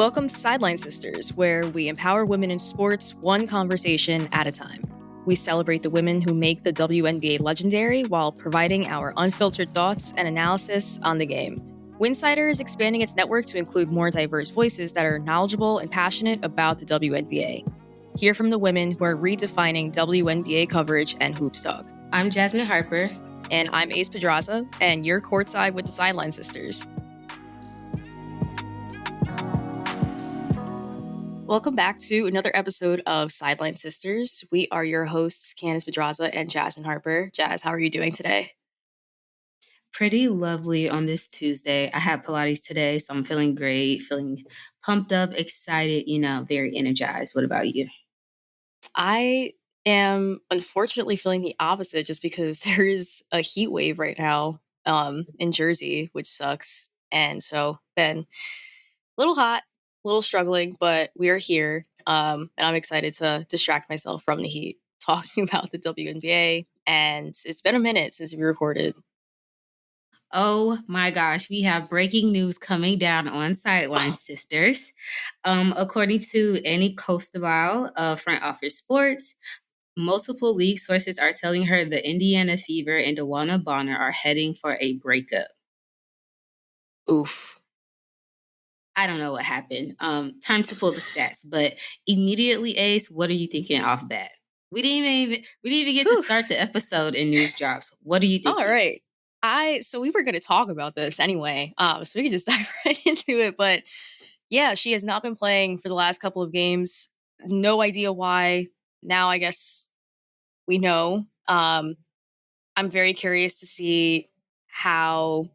Welcome to Sideline Sisters, where we empower women in sports one conversation at a time. We celebrate the women who make the WNBA legendary while providing our unfiltered thoughts and analysis on the game. Winsidr is expanding its network to include more diverse voices that are knowledgeable and passionate about the WNBA. Hear from the women who are redefining WNBA coverage and hoops talk. I'm Jasmine Harper. And I'm Pedraza, and you're courtside with the Sideline Sisters. Welcome back to another episode of Sideline Sisters. We are your hosts, Candace, Pedraza, and Jasmine Harper. Jazz, how are you doing today? Pretty lovely on this Tuesday. I had Pilates today, so I'm feeling great, feeling pumped up, excited, very energized. What about you? I am unfortunately feeling the opposite just because there is a heat wave right now in Jersey, which sucks. And so been a little hot, a little struggling, but we are here. And I'm excited to distract myself from the heat talking about the WNBA. And it's been a minute since we recorded. Oh my gosh, we have breaking news coming down on Sideline Sisters. According to Annie Costabile of Front Office Sports, multiple league sources are telling her the Indiana Fever and DeWanna Bonner are heading for a breakup. Oof. I don't know what happened. Time to pull the stats, but immediately, Ace, what are you thinking off bat? We didn't even get to start the episode in news drops. What are you thinking? All right. So we were going to talk about this anyway, so we could just dive right into it. But yeah, she has not been playing for the last couple of games. No idea why. Now I guess we know. I'm very curious to see how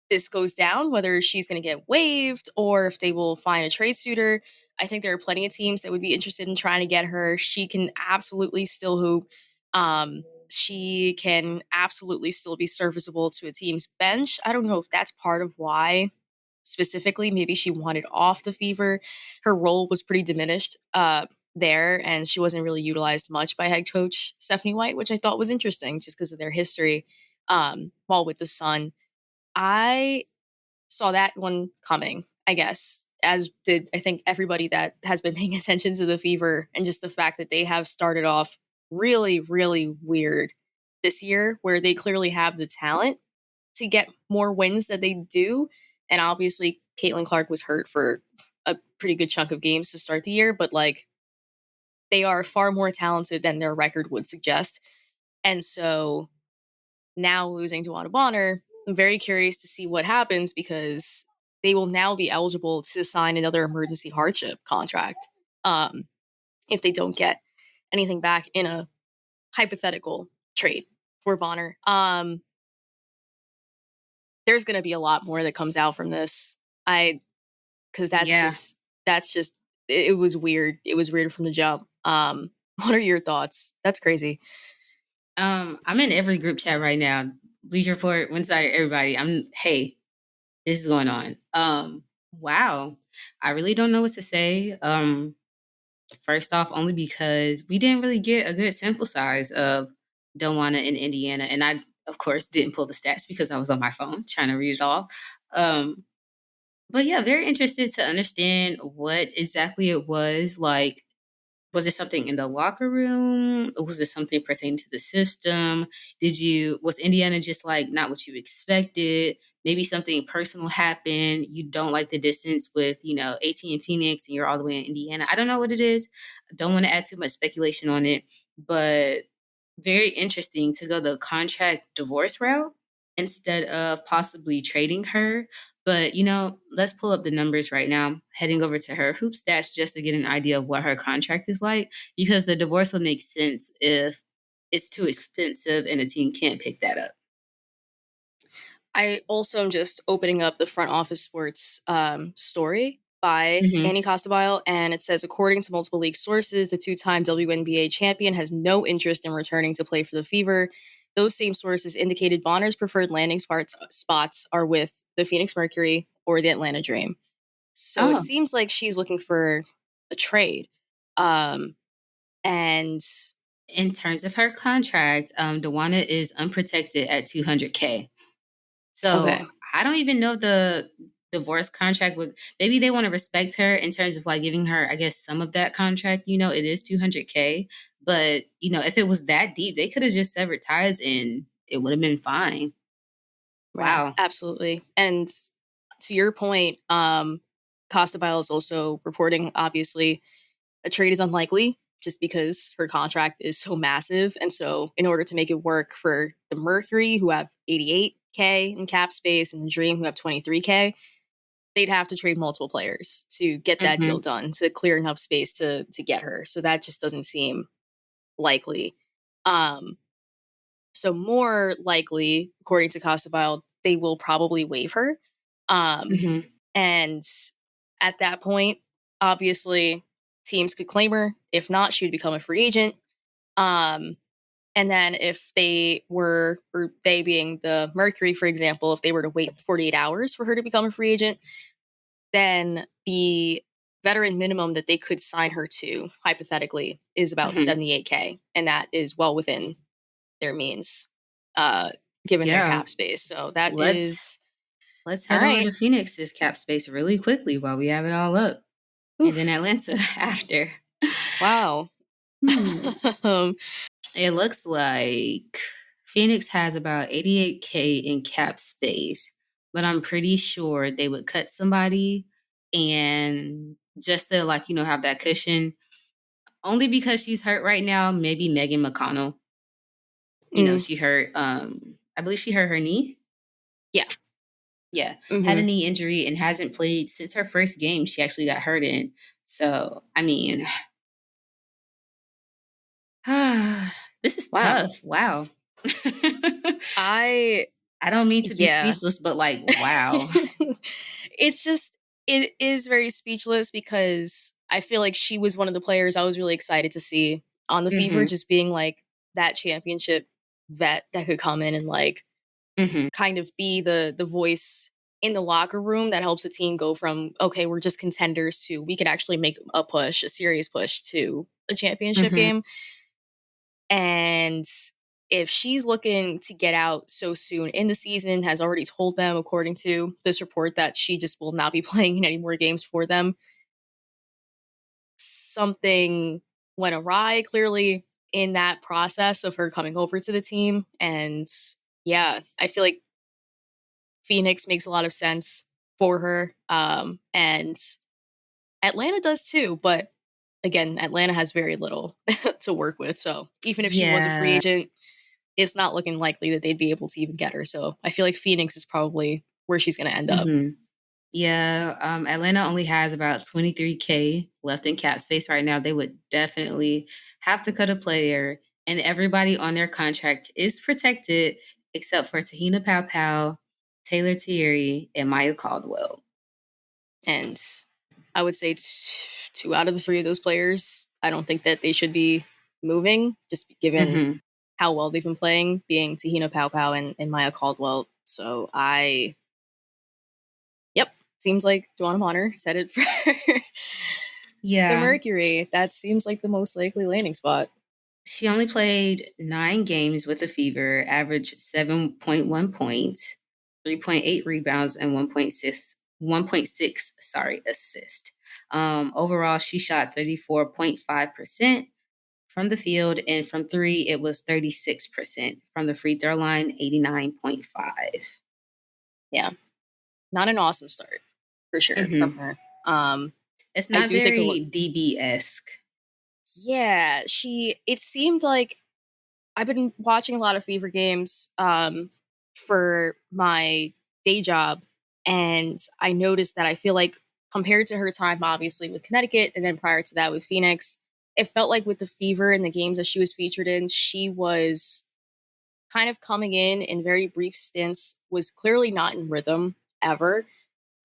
this goes down, whether she's going to get waived or if they will find a trade suitor. I think there are plenty of teams that would be interested in trying to get her. She can absolutely still hoop. She can absolutely still be serviceable to a team's bench. I don't know if that's part of why specifically. Maybe she wanted off the Fever. Her role was pretty diminished there, and she wasn't really utilized much by head coach Stephanie White, which I thought was interesting just because of their history while with the Sun. I saw that one coming, I guess, as did I think everybody that has been paying attention to the Fever, and just the fact that they have started off really, really weird this year, where they clearly have the talent to get more wins than they do. And obviously, Caitlin Clark was hurt for a pretty good chunk of games to start the year, but they are far more talented than their record would suggest. And so now losing DeWanna Bonner, I'm very curious to see what happens because they will now be eligible to sign another emergency hardship contract if they don't get anything back in a hypothetical trade for Bonner. There's going to be a lot more that comes out from this. Because that's just it was weird. It was weird from the jump. What are your thoughts? That's crazy. I'm in every group chat right now. Bleacher Report, Winsidr, everybody. Hey, this is going on. Wow. I really don't know what to say. First off, only because we didn't really get a good sample size of DeWanna in Indiana. And I, of course, didn't pull the stats because I was on my phone trying to read it all. But yeah, very interested to understand what exactly it was. Like, was it something in the locker room? Or was it something pertaining to the system? Was Indiana just not what you expected? Maybe something personal happened. You don't like the distance with, AT and Phoenix and you're all the way in Indiana. I don't know what it is. I don't want to add too much speculation on it, but very interesting to go the contract divorce route instead of possibly trading her. But, let's pull up the numbers right now, heading over to her hoop stats just to get an idea of what her contract is like, because the divorce would make sense if it's too expensive and a team can't pick that up. I also am just opening up the Front Office Sports story by Annie Costabile, and it says, according to multiple league sources, the two-time WNBA champion has no interest in returning to play for the Fever. Those same sources indicated Bonner's preferred landing spots are with the Phoenix Mercury or the Atlanta Dream. So It seems like she's looking for a trade. And in terms of her contract, DeWanna is unprotected at $200K. So I don't even know divorce contract with, maybe they want to respect her in terms of like giving her, I guess, some of that contract. You know, it is $200K, but you know, if it was that deep, they could have just severed ties and it would have been fine. Yeah, Wow. absolutely. And to your point, Costabile is also reporting, obviously, a trade is unlikely just because her contract is so massive. And so, in order to make it work for the Mercury, who have 88K in cap space, and the Dream, who have 23K, they'd have to trade multiple players to get that deal done, to clear enough space to get her. So that just doesn't seem likely. So more likely, according to Costabile, they will probably waive her. And at that point, obviously, teams could claim her. If not, she would become a free agent. And then if they were, or they being the Mercury, for example, if they were to wait 48 hours for her to become a free agent, then the veteran minimum that they could sign her to, hypothetically, is about 78K. And that is well within their means, given their cap space. So let's head over to Phoenix's cap space really quickly while we have it all up. Oof. And then Atlanta after. Wow. It looks like Phoenix has about 88K in cap space, but I'm pretty sure they would cut somebody and just to like, you know, have that cushion. Only because she's hurt right now, maybe Megan McConnell. You know, she hurt, I believe she hurt her knee. Yeah. Had a knee injury and hasn't played since her first game she actually got hurt in. So, I mean, this is tough. Wow. I don't mean to be speechless, but like, wow. It's just, it is very speechless because I feel like she was one of the players I was really excited to see on the Fever, just being like that championship vet that could come in and like kind of be the voice in the locker room that helps a team go from, okay, we're just contenders, to we could actually make a push, a serious push to a championship game. And if she's looking to get out so soon in the season, has already told them, according to this report, that she just will not be playing in any more games for them, something went awry, clearly, in that process of her coming over to the team. And yeah, I feel like Phoenix makes a lot of sense for her. And Atlanta does too, but again, Atlanta has very little to work with. So even if she was a free agent, it's not looking likely that they'd be able to even get her. So I feel like Phoenix is probably where she's going to end up. Yeah, Atlanta only has about 23K left in cap space right now. They would definitely have to cut a player, and everybody on their contract is protected except for Tahina Pau, Taylor Thierry, and Maya Caldwell. And I would say 2 out of the 3 of those players, I don't think that they should be moving, just given how well they've been playing, being Tahina Pau and Maya Caldwell. So seems like DeWanna Bonner is headed for the Mercury. That seems like the most likely landing spot. She only played 9 games with the Fever, averaged 7.1 points, 3.8 rebounds, and 1.6 assist. Overall, she shot 34.5% from the field, and from 3, it was 36%. From the free throw line, 89.5. Yeah. Not an awesome start, for sure, from her. It's not very DB-esque. Yeah, it seemed like I've been watching a lot of Fever games for my day job, and I noticed that I feel like compared to her time, obviously, with Connecticut, and then prior to that with Phoenix, it felt like with the Fever and the games that she was featured in, she was kind of coming in very brief stints, was clearly not in rhythm ever,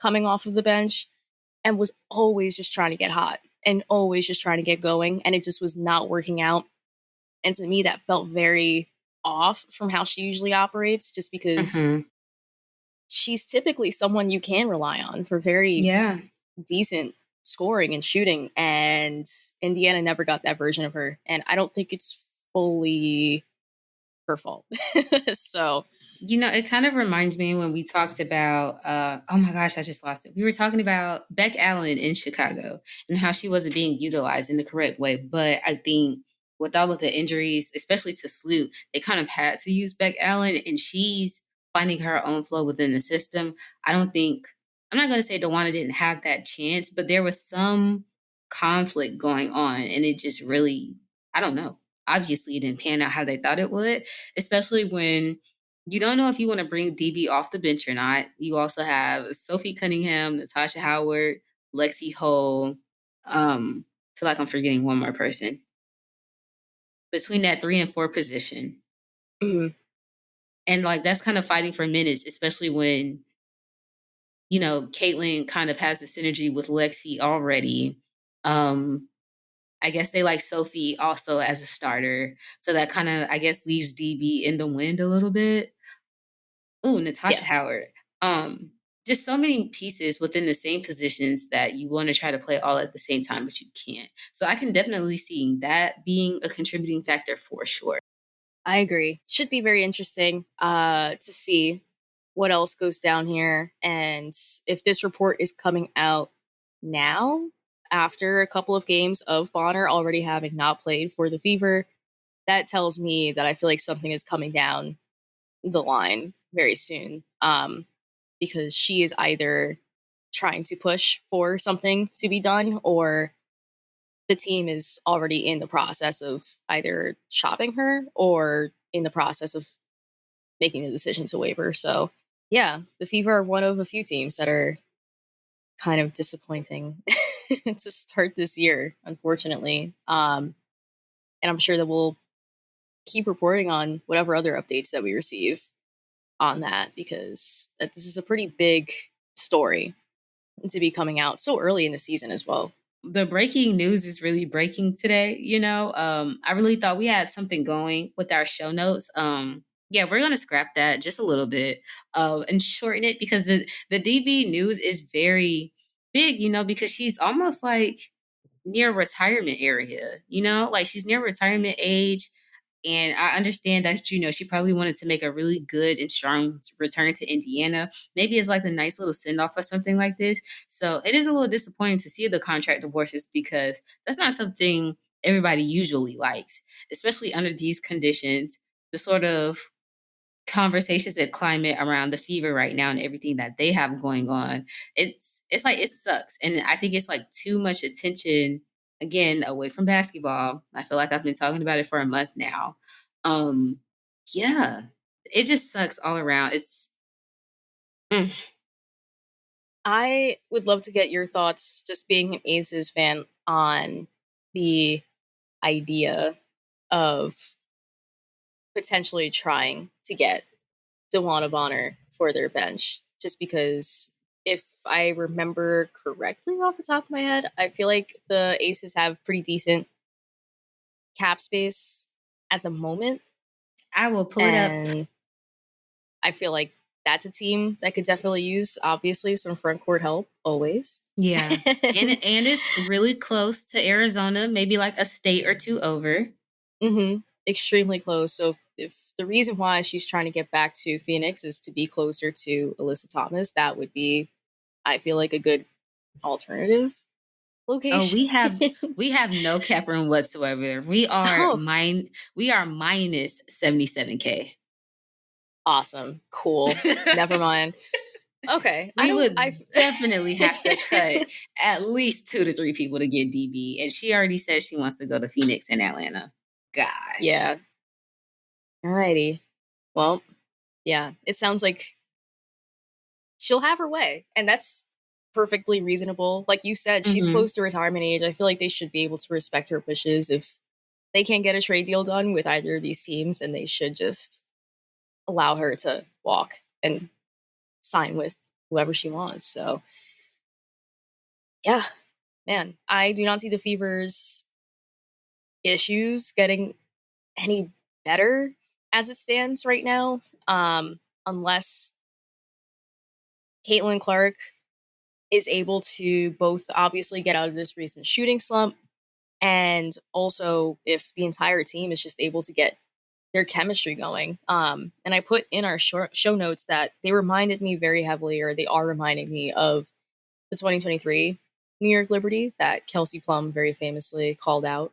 coming off of the bench, and was always just trying to get hot and always just trying to get going, and it just was not working out. And to me, that felt very off from how she usually operates, just because she's typically someone you can rely on for very decent scoring and shooting. And Indiana never got that version of her. And I don't think it's fully her fault. So It kind of reminds me when we talked about, oh my gosh, I just lost it. We were talking about Beck Allen in Chicago and how she wasn't being utilized in the correct way. But I think with all of the injuries, especially to Sloot, they kind of had to use Beck Allen, and she's finding her own flow within the system. I'm not going to say DeWanna didn't have that chance, but there was some conflict going on, and it just really, I don't know. Obviously, it didn't pan out how they thought it would, especially when you don't know if you want to bring DB off the bench or not. You also have Sophie Cunningham, Natasha Howard, Lexi Hole. Feel like I'm forgetting one more person between that 3 and 4 position. Mm-hmm. And like that's kind of fighting for minutes, especially when Caitlin kind of has the synergy with Lexi already. I guess they like Sophie also as a starter, so that kind of I guess leaves DB in the wind a little bit. Ooh, Natasha Howard. Just so many pieces within the same positions that you want to try to play all at the same time, but you can't. So I can definitely see that being a contributing factor for sure. I agree. Should be very interesting to see what else goes down here. And if this report is coming out now, after a couple of games of Bonner already having not played for the Fever, that tells me that I feel like something is coming down the line very soon. Because she is either trying to push for something to be done, or the team is already in the process of either shopping her or in the process of making the decision to waive her. So, yeah, the Fever are one of a few teams that are kind of disappointing to start this year, unfortunately. And I'm sure that we'll keep reporting on whatever other updates that we receive on that, because this is a pretty big story to be coming out so early in the season as well. The breaking news is really breaking today. I really thought we had something going with our show notes. Yeah, we're gonna scrap that just a little bit and shorten it, because the DB news is very big. Because she's almost like near retirement area. Like she's near retirement age. And I understand that, she probably wanted to make a really good and strong return to Indiana. Maybe it's like a nice little send off or something like this. So it is a little disappointing to see the contract divorces, because that's not something everybody usually likes, especially under these conditions. The sort of conversations and climate around the Fever right now and everything that they have going on, it's like it sucks. And I think it's like too much attention, again, away from basketball. I feel like I've been talking about it for a month now. Yeah, it just sucks all around. I would love to get your thoughts, just being an Aces fan, on the idea of potentially trying to get DeWanna Bonner for their bench, just because if I remember correctly off the top of my head, I feel like the Aces have pretty decent cap space at the moment. I will pull it up. I feel like that's a team that could definitely use, obviously, some front court help always. Yeah. and it's really close to Arizona, maybe like a state or two over. Mm-hmm. Extremely close. So if the reason why she's trying to get back to Phoenix is to be closer to Alyssa Thomas, that would be, I feel like, a good alternative location. Oh, we have no cap room whatsoever. We are minus 77K. Awesome. Cool. Never mind. Okay. We would definitely have to cut at least 2 to 3 people to get DB. And she already said she wants to go to Phoenix and Atlanta. Gosh. Yeah. Alrighty. Well, yeah. It sounds like she'll have her way. And that's perfectly reasonable. Like you said, she's close to retirement age. I feel like they should be able to respect her wishes. If they can't get a trade deal done with either of these teams, then they should just allow her to walk and sign with whoever she wants. So, yeah, man, I do not see the Fever's issues getting any better as it stands right now, unless Caitlin Clark is able to both obviously get out of this recent shooting slump, and also if the entire team is just able to get their chemistry going. And I put in our show notes that they reminded me very heavily, or they are reminding me of the 2023 New York Liberty that Kelsey Plum very famously called out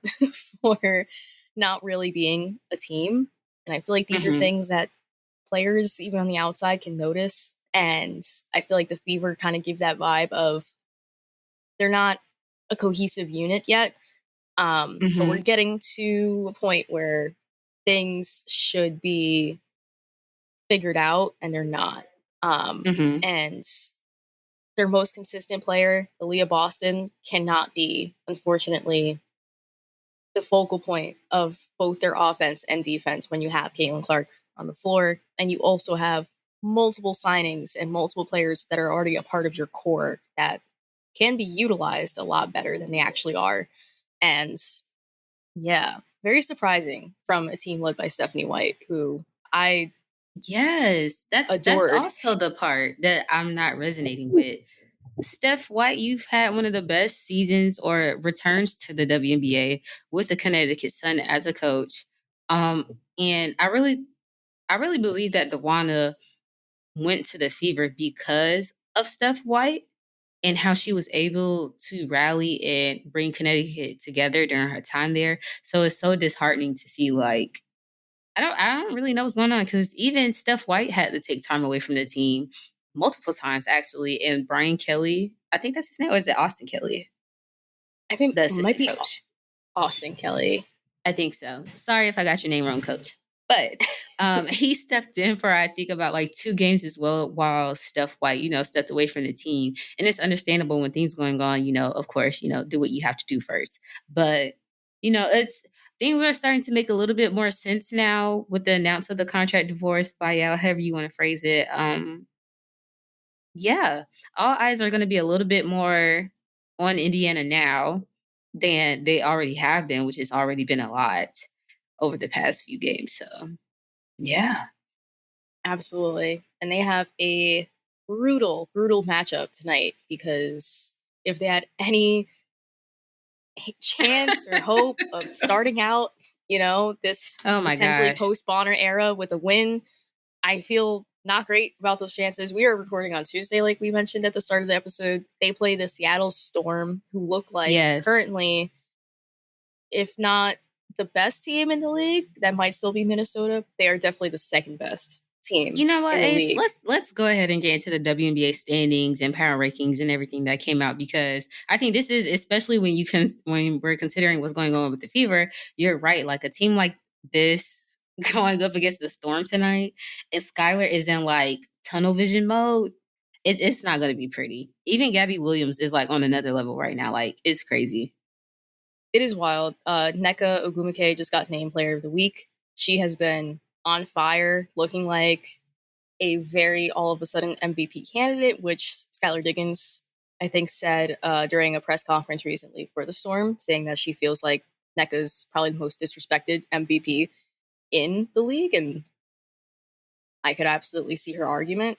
for not really being a team. And I feel like these are things that players, even on the outside, can notice. And I feel like the Fever kind of gives that vibe of they're not a cohesive unit yet. But we're getting to a point where things should be figured out and they're not. And their most consistent player, Aaliyah Boston, cannot be, unfortunately, the focal point of both their offense and defense when you have Caitlin Clark on the floor. And you also have multiple signings and multiple players that are already a part of your core that can be utilized a lot better than they actually are. And yeah, very surprising from a team led by Stephanie White, who I that's also the part that I'm not resonating with. Steph White, you've had one of the best seasons or returns to the WNBA with the Connecticut Sun as a coach. And I really believe that DeWanna went to the Fever because of Steph White and how she was able to rally and bring Connecticut together during her time there. So it's so disheartening to see, like, I don't really know what's going on, because even Steph White had to take time away from the team multiple times, actually. And Brian Kelly, I think that's his name, or is it Austin Kelly? I think The it might assistant be coach. Austin Kelly. I think so. Sorry if I got your name wrong, coach. But he stepped in for, I think, about like 2 games as well, while Steph White, stepped away from the team. And it's understandable when things going on, of course, do what you have to do first. But, things are starting to make a little bit more sense now with the announcement of the contract divorce, buyout, however you want to phrase it. Yeah, all eyes are going to be a little bit more on Indiana now than they already have been, which has already been a lot over the past few games. So, yeah. Absolutely. And they have a brutal, brutal matchup tonight, because if they had any chance or hope of starting out, this Oh my potentially gosh. post Bonner era with a win, I feel not great about those chances. We are recording on Tuesday, like we mentioned at the start of the episode. They play the Seattle Storm, who look like currently, if not the best team in the league, that might still be Minnesota. They are definitely the second best team. You know what, in the Ace? league. Let's go ahead and get into the WNBA standings and power rankings and everything that came out, because I think this is, especially when we're considering what's going on with the Fever, you're right. Like a team like this going up against the Storm tonight, and Skylar is in like tunnel vision mode. It's not going to be pretty. Even Gabby Williams is like on another level right now. Like, it's crazy. It is wild. Nneka Ogwumike just got named Player of the Week. She has been on fire, looking like a very all of a sudden MVP candidate, which Skylar Diggins, I think, said during a press conference recently for the Storm, saying that she feels like Nneka's probably the most disrespected MVP in the league, and I could absolutely see her argument.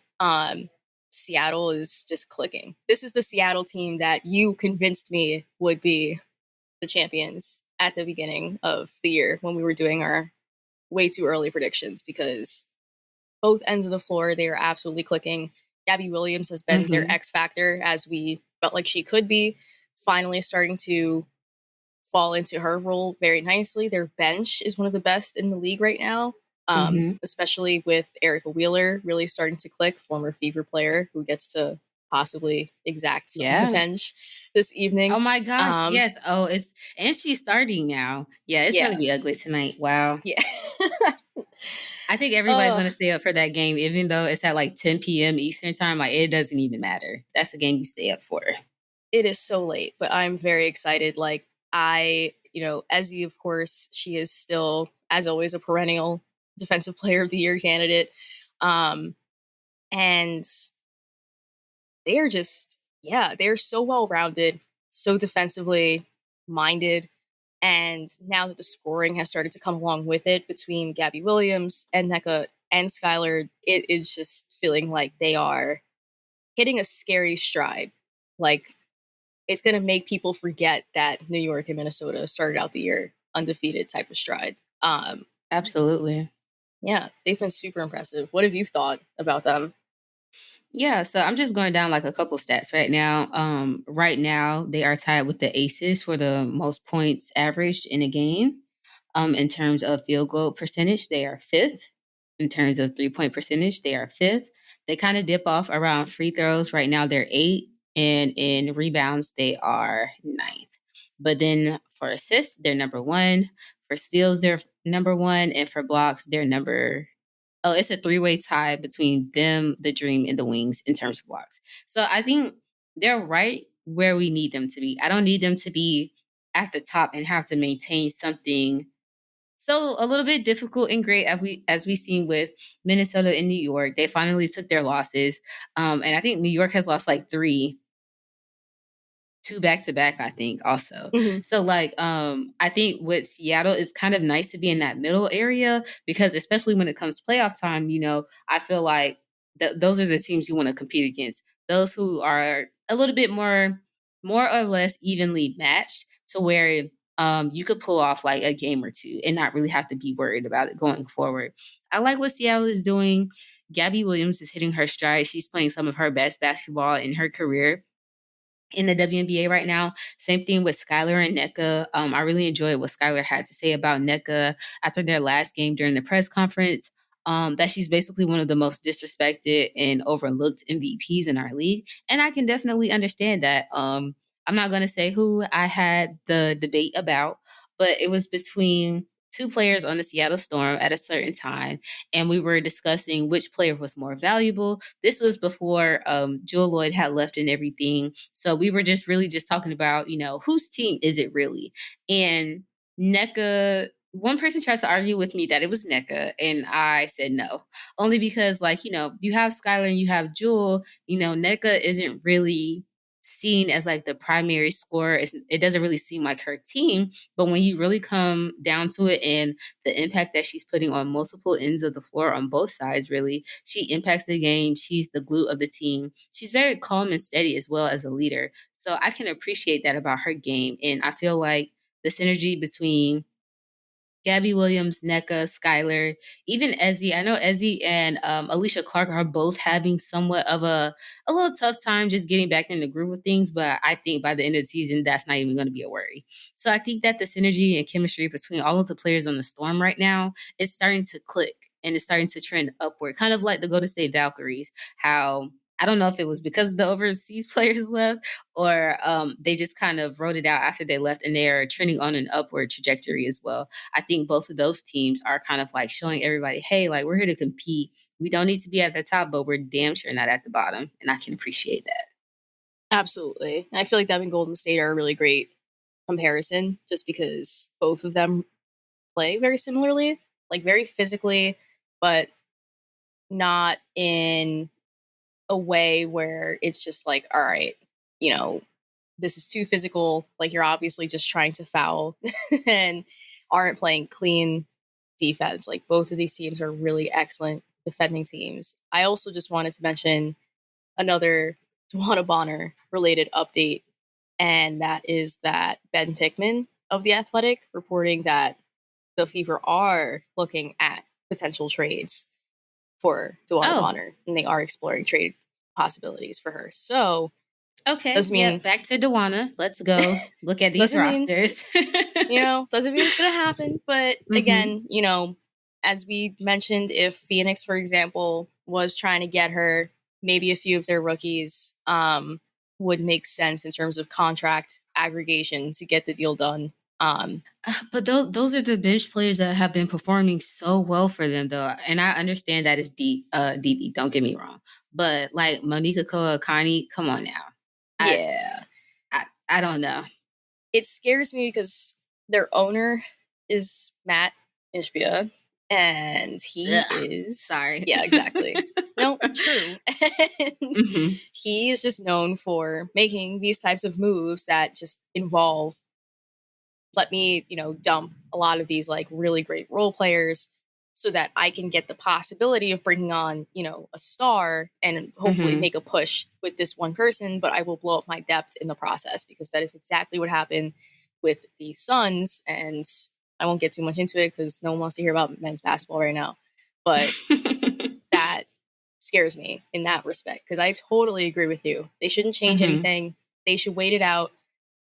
Seattle is just clicking. This is the Seattle team that you convinced me would be the champions at the beginning of the year when we were doing our way too early predictions, because both ends of the floor, they are absolutely clicking. Gabby Williams has been their X factor, as we felt like she could be, finally starting to fall into her role very nicely. Their bench is one of the best in the league right now, especially with Erica Wheeler really starting to click, former Fever player who gets to possibly exact some revenge this evening. Oh my gosh, yes. Oh, and she's starting now. Yeah, it's going to be ugly tonight. Wow. Yeah. I think everybody's going to stay up for that game, even though it's at like 10 p.m. Eastern time. Like, it doesn't even matter. That's the game you stay up for. It is so late, but I'm very excited. Like, Ezzy, of course, she is still, as always, a perennial Defensive Player of the Year candidate. And they are just, they're so well-rounded, so defensively minded. And now that the scoring has started to come along with it between Gabby Williams and Nneka and Skylar, it is just feeling like they are hitting a scary stride. Like, it's going to make people forget that New York and Minnesota started out the year undefeated type of stride. Absolutely. Yeah, they've been super impressive. What have you thought about them? Yeah, so I'm just going down like a couple stats right now. Right now they are tied with the Aces for the most points averaged in a game. In terms of field goal percentage, they are fifth. In terms of 3-point percentage, they are fifth. They kind of dip off around free throws. Right now they're eight, and in rebounds they are ninth. But then for assists, they're number one. For steals, they're number one, and for blocks, they're number. Oh, it's a three-way tie between them, the Dream, and the Wings in terms of blocks. So I think they're right where we need them to be. I don't need them to be at the top and have to maintain something so a little bit difficult and great as we seen with Minnesota and New York. They finally took their losses, and I think New York has lost like two back to back, I think, also. Mm-hmm. So like I think with Seattle, it's kind of nice to be in that middle area because especially when it comes to playoff time, I feel like those are the teams you want to compete against. Those who are a little bit more or less evenly matched to where you could pull off like a game or two and not really have to be worried about it going forward. I like what Seattle is doing. Gabby Williams is hitting her stride. She's playing some of her best basketball in her career in the WNBA right now. Same thing with Skylar and NECA. I really enjoyed what Skylar had to say about NECA after their last game during the press conference. That she's basically one of the most disrespected and overlooked MVPs in our league. And I can definitely understand that. I'm not going to say who I had the debate about, but it was between two players on the Seattle Storm at a certain time, and we were discussing which player was more valuable. This was before Jewel Lloyd had left and everything, so we were just really just talking about whose team is it really? And NECA. One person tried to argue with me that it was NECA, and I said no, only because you have Skylar and you have Jewel. NECA isn't really seen as like the primary scorer. It doesn't really seem like her team, but when you really come down to it and the impact that she's putting on multiple ends of the floor on both sides, really, she impacts the game. She's the glue of the team. She's very calm and steady as well as a leader. So I can appreciate that about her game. And I feel like the synergy between Gabby Williams, NECA, Skylar, even Ezzy. I know Ezzy and Alicia Clark are both having somewhat of a little tough time just getting back in the groove of things, but I think by the end of the season, that's not even going to be a worry. So I think that the synergy and chemistry between all of the players on the Storm right now is starting to click and it's starting to trend upward, kind of like the Golden State Valkyries, how I don't know if it was because the overseas players left or they just kind of wrote it out after they left and they are trending on an upward trajectory as well. I think both of those teams are kind of like showing everybody, hey, like we're here to compete. We don't need to be at the top, but we're damn sure not at the bottom. And I can appreciate that. Absolutely. And I feel like them and Golden State are a really great comparison just because both of them play very similarly, like very physically, but not in a way where it's just like, all right, you know, this is too physical. Like you're obviously just trying to foul and aren't playing clean defense. Like both of these teams are really excellent defending teams. I also just wanted to mention another DeWanna Bonner related update, and that is that Ben Pickman of The Athletic reporting that the Fever are looking at potential trades for DeWanna Oh, Bonner, and they are exploring trade possibilities for her. So okay. doesn't Yeah, mean back to DeWanna. Let's go look at these doesn't mean rosters. doesn't mean it's gonna happen. But Mm-hmm. again, as we mentioned, if Phoenix, for example, was trying to get her, maybe a few of their rookies would make sense in terms of contract aggregation to get the deal done. But those are the bench players that have been performing so well for them, though. And I understand that it's DB. Don't get me wrong, but like Monica Koakani, come on now. I Yeah, I don't know. it scares me because their owner is Matt Ishbia, and he Ugh, is sorry. yeah, exactly. No, true. And Hmm. he is just known for making these types of moves that just involve let me, dump a lot of these like really great role players so that I can get the possibility of bringing on, a star and hopefully Hmm. make a push with this one person, but I will blow up my depth in the process because that is exactly what happened with the Suns. And I won't get too much into it because no one wants to hear about men's basketball right now. but that scares me in that respect because I totally agree with you. They shouldn't change anything. They should wait it out.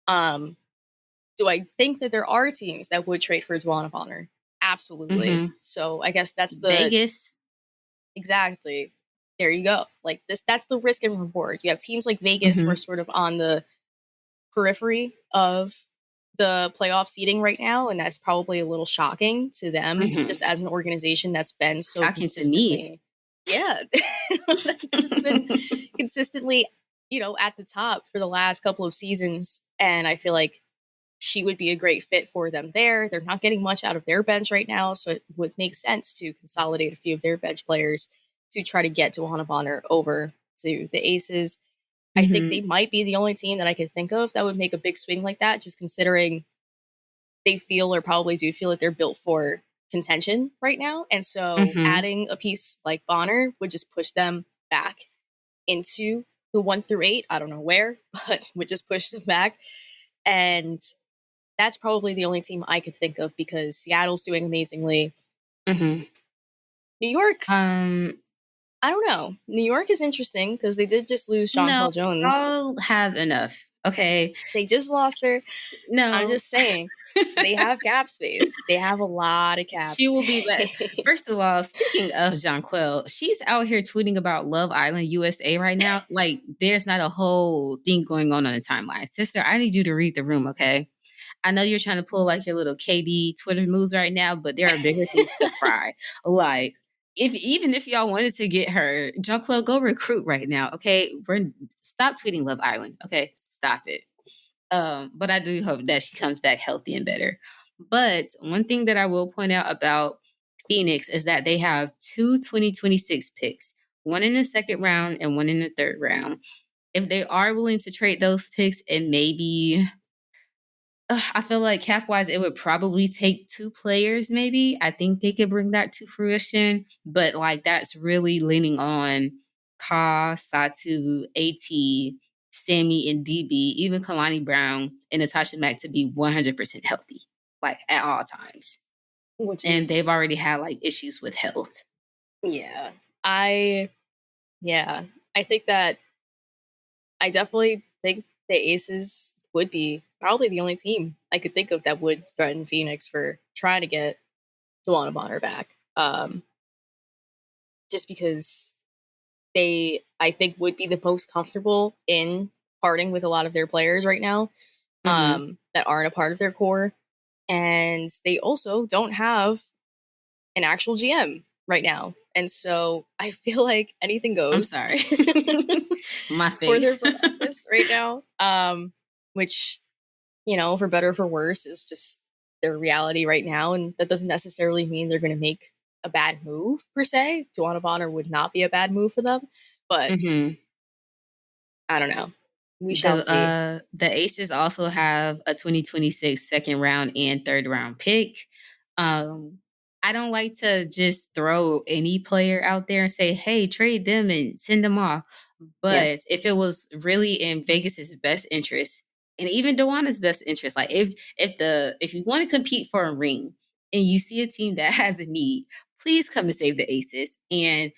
Do I think that there are teams that would trade for DeWanna Bonner? Absolutely. So I guess that's the Vegas. Exactly. There you go. Like this, that's the risk and reward. You have teams like Vegas who are sort of on the periphery of the playoff seeding right now, and that's probably a little shocking to them, just as an organization that's been so shocking consistently. To me. Yeah, that's just been consistently, at the top for the last couple of seasons, and I feel like she would be a great fit for them there. They're not getting much out of their bench right now, so it would make sense to consolidate a few of their bench players to try to get DeWanna Bonner over to the Aces. I think they might be the only team that I could think of that would make a big swing like that, just considering they feel or probably do feel that they're built for contention right now. And so adding a piece like Bonner would just push them back into the 1 through 8. I don't know where, but would just push them back. And that's probably the only team I could think of because Seattle's doing amazingly. New York, I don't know. New York is interesting because they did just lose Jonquel Jones. Y'all have enough. Okay. They just lost her. No. I'm just saying. They have cap space. They have a lot of cap She will be back. First of all, speaking of Jonquel, she's out here tweeting about Love Island USA right now. Like, there's not a whole thing going on the timeline. Sister, I need you to read the room, okay? I know you're trying to pull like your little KD Twitter moves right now, but there are bigger things to fry. Like, even if y'all wanted to get her, Jonquel, go recruit right now, okay? Stop tweeting Love Island, okay? Stop it. But I do hope that she comes back healthy and better. But one thing that I will point out about Phoenix is that they have 2 2026 picks, one in the second round and one in the third round. If they are willing to trade those picks, and maybe I feel like cap-wise, it would probably take 2 players, maybe. I think they could bring that to fruition. But, like, that's really leaning on Ka, Satu, AT, Sammy, and DB, even Kalani Brown and Natasha Mack to be 100% healthy, like, at all times. And they've already had, like, issues with health. Yeah. I think that I definitely think the Aces would be probably the only team I could think of that would threaten Phoenix for trying to get DeWanna Bonner back. Just because they, I think, would be the most comfortable in parting with a lot of their players right now that aren't a part of their core. And they also don't have an actual GM right now. And so I feel like anything goes. I'm sorry. My face. For their front office right now. Which, for better or for worse, is just their reality right now. And that doesn't necessarily mean they're going to make a bad move, per se. DeWanna Bonner would not be a bad move for them. But I don't know. We shall see. The Aces also have a 2026 second round and third round pick. I don't like to just throw any player out there and say, hey, trade them and send them off. But if it was really in Vegas's best interest, and even DeWanna's best interest, like if you want to compete for a ring and you see a team that has a need, please come and save the Aces. And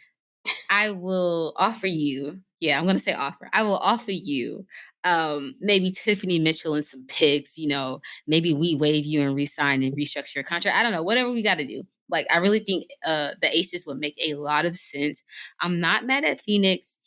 I will offer you, I'm going to say offer. I will offer you maybe Tiffany Mitchell and some picks, maybe we waive you and resign and restructure your contract. I don't know, whatever we got to do. Like, I really think the Aces would make a lot of sense. I'm not mad at Phoenix,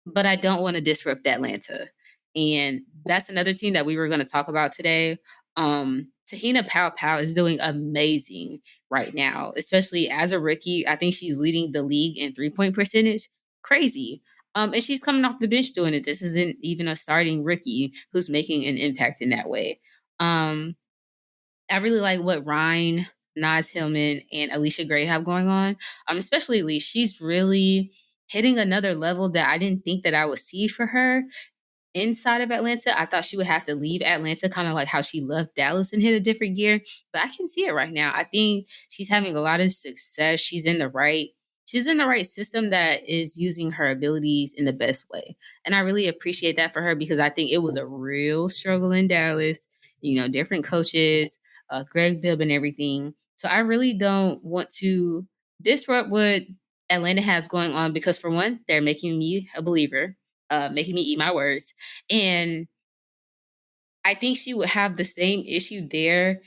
but I don't want to disrupt Atlanta. And that's another team that we were going to talk about today. Tahina Pow is doing amazing right now, especially as a rookie. I think she's leading the league in 3-point percentage. Crazy. And she's coming off the bench doing it. This isn't even a starting rookie who's making an impact in that way. I really like what Ryan, Naz Hillman, and Alicia Gray have going on. Especially Alicia. She's really hitting another level that I didn't think that I would see for her inside of Atlanta. I thought she would have to leave Atlanta, kind of like how she left Dallas and hit a different gear. But I can see it right now. I think she's having a lot of success. She's in the right system that is using her abilities in the best way. And I really appreciate that for her because I think it was a real struggle in Dallas, different coaches, Greg Bibb and everything. So I really don't want to disrupt what Atlanta has going on because, for one, they're making me a believer, making me eat my words. And I think she would have the same issue there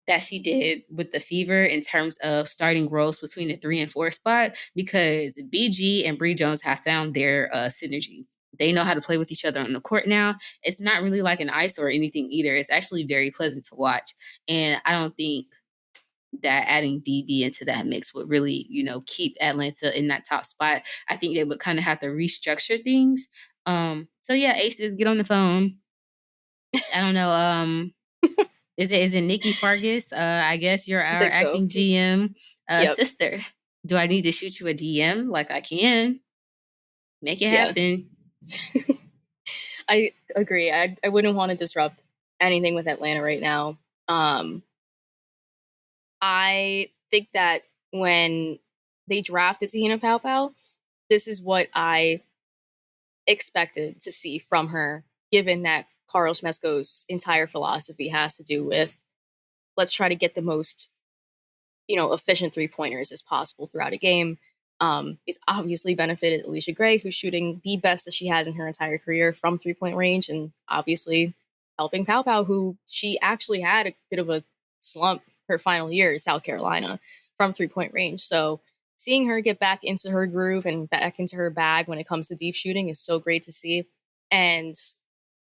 that she did with the Fever in terms of starting roles between the 3 and 4 spot, because BG and Bree Jones have found their synergy. They know how to play with each other on the court now. It's not really like an ice or anything either. It's actually very pleasant to watch. And I don't think that adding DB into that mix would really, keep Atlanta in that top spot. I think they would kind of have to restructure things. So yeah, Aces, get on the phone. I don't know. Is it Nikki Fargus? I guess you're our acting So. GM Yep. sister. Do I need to shoot you a DM? Like, I can. Make it happen. I agree. I wouldn't want to disrupt anything with Atlanta right now. I think that when they drafted Tahina Pau, this is what I expected to see from her, given that Carlos Mesco's entire philosophy has to do with, let's try to get the most, efficient 3-pointers as possible throughout a game. It's obviously benefited Alicia Gray, who's shooting the best that she has in her entire career from 3-point range, and obviously helping Pau, who she actually had a bit of a slump her final year at South Carolina from 3-point range. So seeing her get back into her groove and back into her bag when it comes to deep shooting is so great to see. And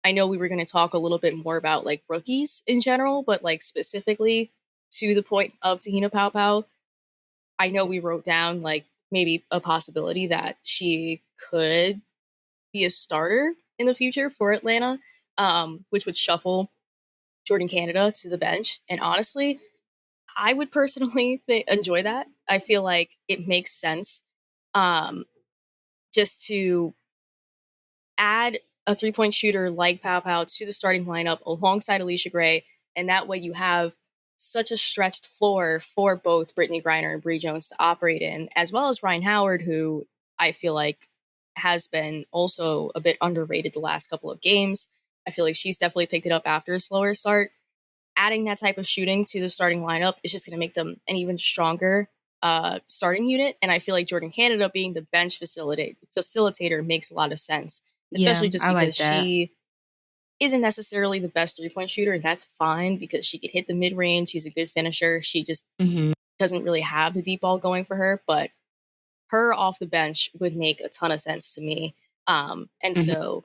I know we were going to talk a little bit more about like rookies in general, but like specifically to the point of Tahina Pau, I know we wrote down like maybe a possibility that she could be a starter in the future for Atlanta, which would shuffle Jordan Canada to the bench. And honestly, I would personally enjoy that. I feel like it makes sense, just to add a 3-point shooter like Pau to the starting lineup alongside Alicia Gray, and that way you have such a stretched floor for both Brittany Griner and Bree Jones to operate in, as well as Ryan Howard, who I feel like has been also a bit underrated the last couple of games. I feel like she's definitely picked it up after a slower start. Adding that type of shooting to the starting lineup is just going to make them an even stronger starting unit. And I feel like Jordan Canada being the bench facilitator makes a lot of sense, Yeah, especially just I because like that. she isn't necessarily the best 3-point shooter, and that's fine because she could hit the mid range. She's a good finisher. She just doesn't really have the deep ball going for her, but her off the bench would make a ton of sense to me. And so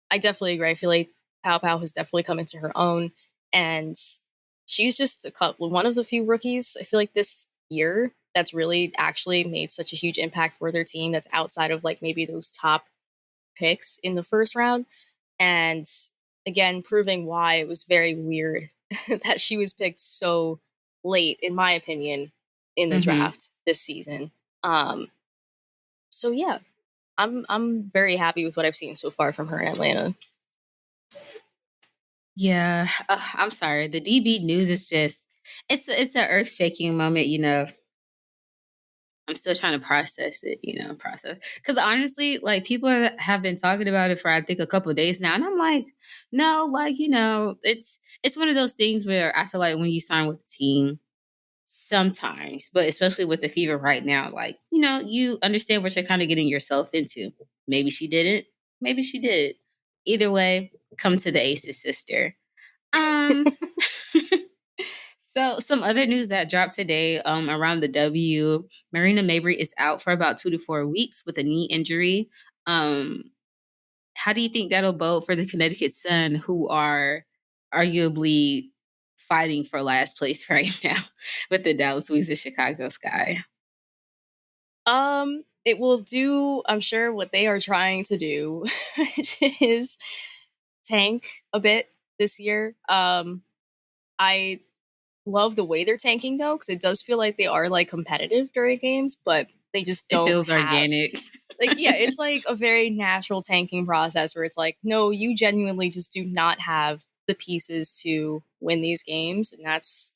I definitely agree. I feel like Pau has definitely come into her own, and she's just one of the few rookies I feel like this year that's really actually made such a huge impact for their team. That's outside of like maybe those top picks in the first round. And again, proving why it was very weird that she was picked so late, in my opinion, in the draft this season. So yeah, I'm very happy with what I've seen so far from her in Atlanta. Yeah, I'm sorry. The DB news is just it's an earth shaking moment. I'm still trying to process it. Because honestly, like people have been talking about it for I think a couple of days now, and I'm like, no, like it's one of those things where I feel like when you sign with a team, sometimes, but especially with the Fever right now, like you understand what you're kind of getting yourself into. Maybe she didn't. Maybe she did. Either way, come to the Aces, sister. Um, so some other news that dropped today around the W, Marina Mabrey is out for about 2 to 4 weeks with a knee injury. How do you think that'll bode for the Connecticut Sun, who are arguably fighting for last place right now with the Dallas Wings and Chicago Sky? It will do, I'm sure, what they are trying to do, which is tank a bit this year. I love the way they're tanking though, because it does feel like they are like competitive during games, but they just It don't feels have organic. like, yeah, it's like a very natural tanking process where it's like, no, you genuinely just do not have the pieces to win these games, and that's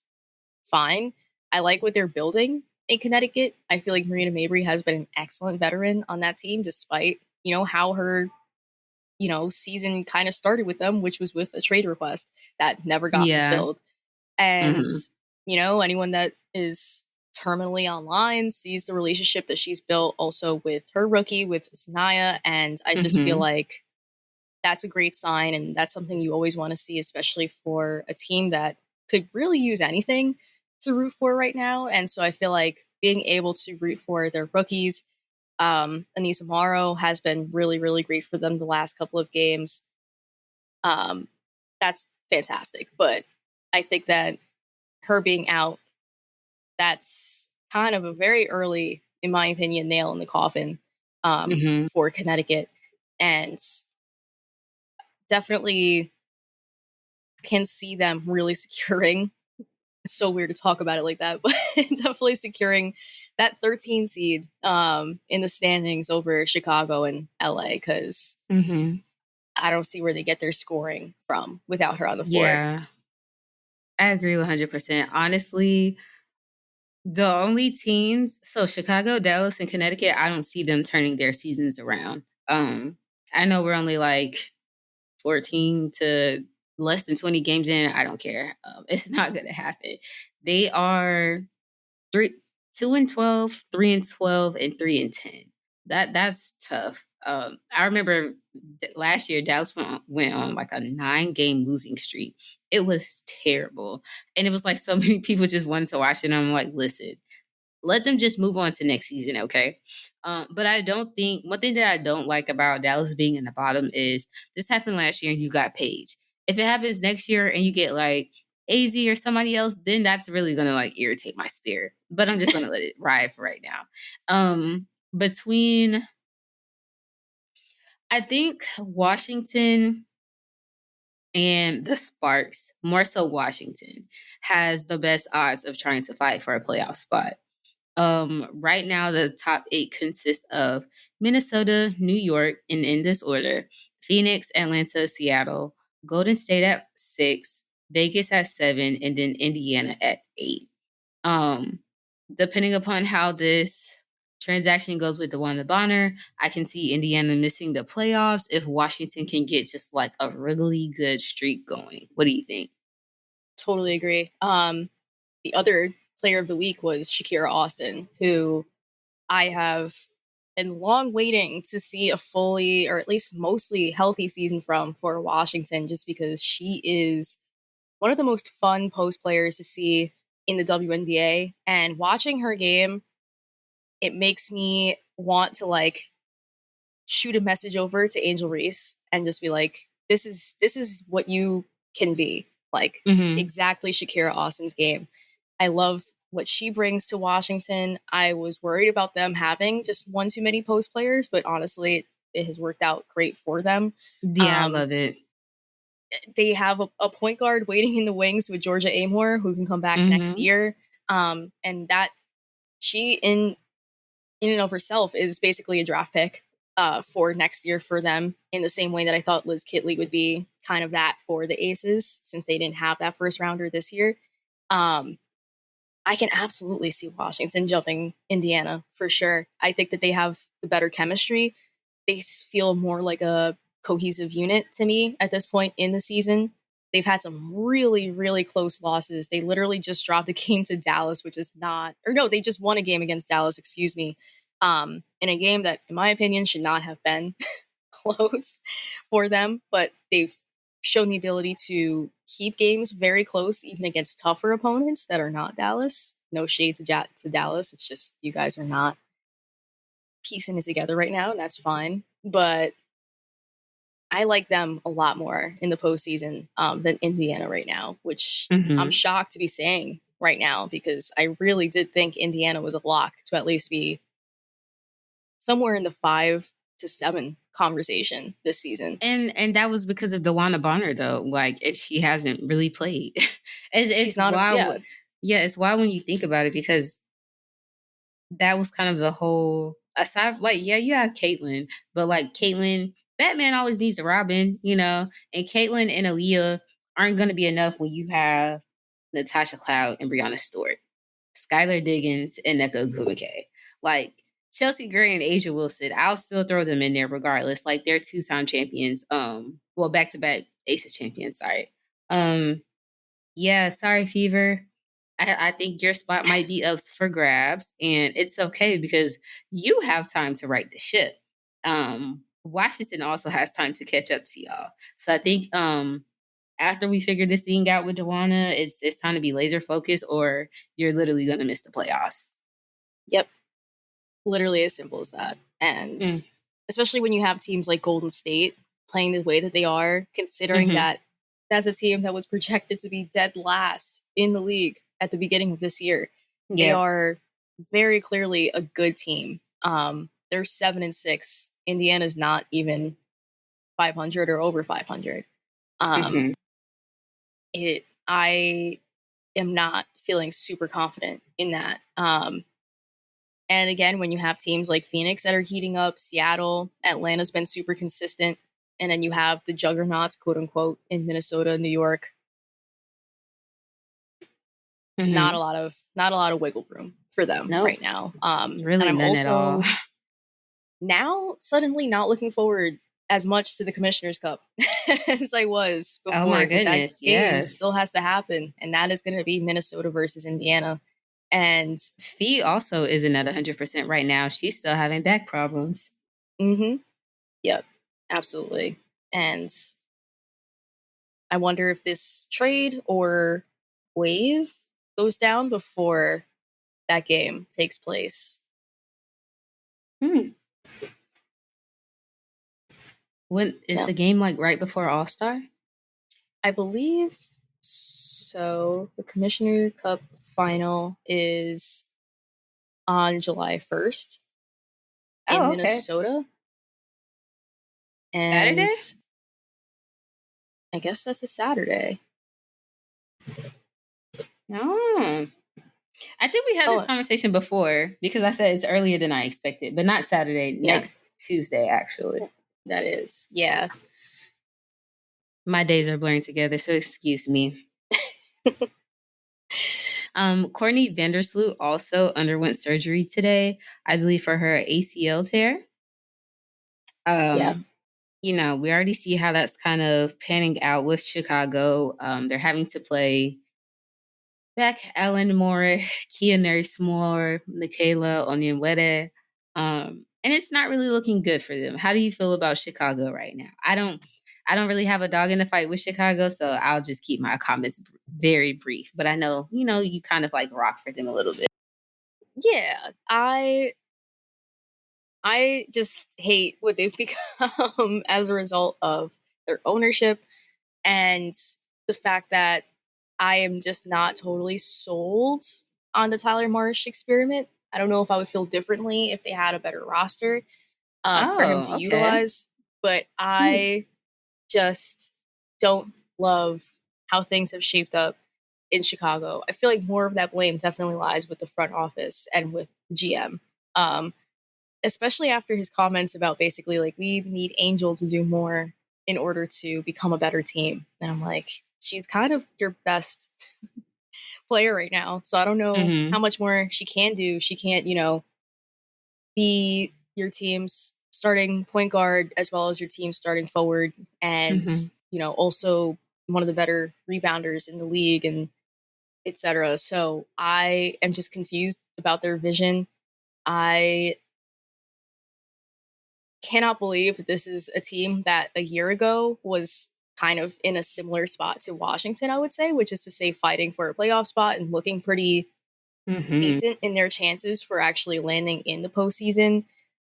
fine. I like what they're building in Connecticut. I feel like Marina Mabrey has been an excellent veteran on that team, despite, how her, season kind of started with them, which was with a trade request that never got Yeah. fulfilled. And, Mm-hmm. anyone that is terminally online, sees the relationship that she's built also with her rookie, with Sanaya. And I just feel like that's a great sign. And that's something you always want to see, especially for a team that could really use anything to root for right now. And so I feel like being able to root for their rookies, Anissa Morrow has been really, really great for them the last couple of games. That's fantastic. But I think that her being out, that's kind of a very early, in my opinion, nail in the coffin for Connecticut. And definitely can see them really securing. It's so weird to talk about it like that, but definitely securing that 13 seed in the standings over Chicago and LA, because I don't see where they get their scoring from without her on the floor. Yeah, I agree 100%. Honestly, the only teams, so Chicago, Dallas, and Connecticut, I don't see them turning their seasons around. I know we're only like 14 to less than 20 games in. I don't care. It's not going to happen. They are 2-12, 3-12, and 3-10. That's tough. I remember last year Dallas went on like a 9-game losing streak. It was terrible, and it was like so many people just wanted to watch it. And I'm like, listen, let them just move on to next season, okay? But I don't think one thing that I don't like about Dallas being in the bottom is this happened last year and you got Paige. If it happens next year and you get like AZ or somebody else, then that's really gonna like irritate my spirit. But I'm just gonna let it ride for right now. Between I think Washington and the Sparks, more so Washington, has the best odds of trying to fight for a playoff spot. Right now, the top 8 consists of Minnesota, New York, and in this order, Phoenix, Atlanta, Seattle, Golden State at 6, Vegas at 7, and then Indiana at 8. Depending upon how this transaction goes with DeWanna Bonner, I can see Indiana missing the playoffs if Washington can get just like a really good streak going. What do you think? Totally agree. The other player of the week was Shakira Austin, who I have been long waiting to see a fully, or at least mostly healthy season from for Washington, just because she is one of the most fun post players to see in the WNBA. And watching her game, it makes me want to like shoot a message over to Angel Reese and just be like, this is what you can be. Like exactly Shakira Austin's game. I love what she brings to Washington. I was worried about them having just one too many post players, but honestly, it has worked out great for them. Yeah, I love it. They have a point guard waiting in the wings with Georgia Amore, who can come back next year. And that she in and of herself is basically a draft pick for next year for them, in the same way that I thought Liz Kitley would be kind of that for the Aces, since they didn't have that first rounder this year. I can absolutely see Washington jumping Indiana for sure. I think that they have the better chemistry. They feel more like a cohesive unit to me at this point in the season. They've had some really, really close losses. They literally just dropped a game to Dallas, which is not, or no, they just won a game against Dallas, excuse me, in a game that, in my opinion, should not have been close for them. But they've shown the ability to keep games very close, even against tougher opponents that are not Dallas. No shade to Dallas. It's just you guys are not piecing it together right now, and that's fine. But I like them a lot more in the postseason than Indiana right now, which I'm shocked to be saying right now, because I really did think Indiana was a lock to at least be somewhere in the 5 to 7 conversation this season. And that was because of DeWanna Bonner, though. Like, she hasn't really played. It's not wild. It's wild when you think about it, because that was kind of the whole, aside, like, you have Caitlyn, but like Caitlyn, Batman always needs a Robin, you know, and Caitlyn and Aaliyah aren't going to be enough when you have Natasha Cloud and Brianna Stewart, Skylar Diggins and Nneka Ogwumike. Like, Chelsea Gray and Asia Wilson, I'll still throw them in there regardless. Like, they're 2-time champions. Back-to-back Aces champions, sorry. Sorry, Fever. I think your spot might be up for grabs, and it's okay because you have time to right the ship. Washington also has time to catch up to y'all. So I think after we figure this thing out with DeWanna, it's time to be laser focused, or you're literally gonna miss the playoffs. Yep. Literally as simple as that. And especially when you have teams like Golden State playing the way that they are, considering that that's a team that was projected to be dead last in the league at the beginning of this year. They are very clearly a good team. They're 7-6. Indiana's not even 500 or over 500. I am not feeling super confident in that. And again, when you have teams like Phoenix that are heating up, Seattle, Atlanta's been super consistent, and then you have the juggernauts, quote unquote, in Minnesota, New York. Not a lot of wiggle room for them right now. Really, and I'm none also at all. Now suddenly not looking forward as much to the Commissioner's Cup as I was before. Oh my goodness, that game still has to happen, and that is going to be Minnesota versus Indiana. And Fee also isn't at 100% right now. She's still having back problems. Yep, absolutely. And I wonder if this trade or wave goes down before that game takes place. When is the game, like right before All-Star? I believe so. The Commissioner Cup final is on July 1st in Minnesota. And Saturday? I guess that's a Saturday. No. I think we had this conversation before because I said it's earlier than I expected, but not Saturday, next Tuesday, actually. That is, yeah. My days are blurring together, so excuse me. Courtney Vandersloot also underwent surgery today, I believe, for her ACL tear. You know, we already see how that's kind of panning out with Chicago. They're having to play Beck, Ellen Moore, Kia Neri-Smore, Michaela Onyenwere. And it's not really looking good for them. How do you feel about Chicago right now? I don't really have a dog in the fight with Chicago, so I'll just keep my comments very brief. But I know, you know, you kind of like rock for them a little bit. Yeah, I just hate what they've become as a result of their ownership and the fact that I am just not totally sold on the Tyler Marsh experiment. I don't know if I would feel differently if they had a better roster for him to utilize, but I just don't love how things have shaped up in Chicago. I feel like more of that blame definitely lies with the front office and with GM. Especially after his comments about basically like, we need Angel to do more in order to become a better team. And I'm like, she's kind of your best player right now. So I don't know how much more she can do. She can't, you know, be your team's starting point guard as well as your team starting forward. And, you know, also one of the better rebounders in the league and etc. So I am just confused about their vision. I cannot believe that this is a team that a year ago was kind of in a similar spot to Washington, I would say, which is to say fighting for a playoff spot and looking pretty decent in their chances for actually landing in the postseason.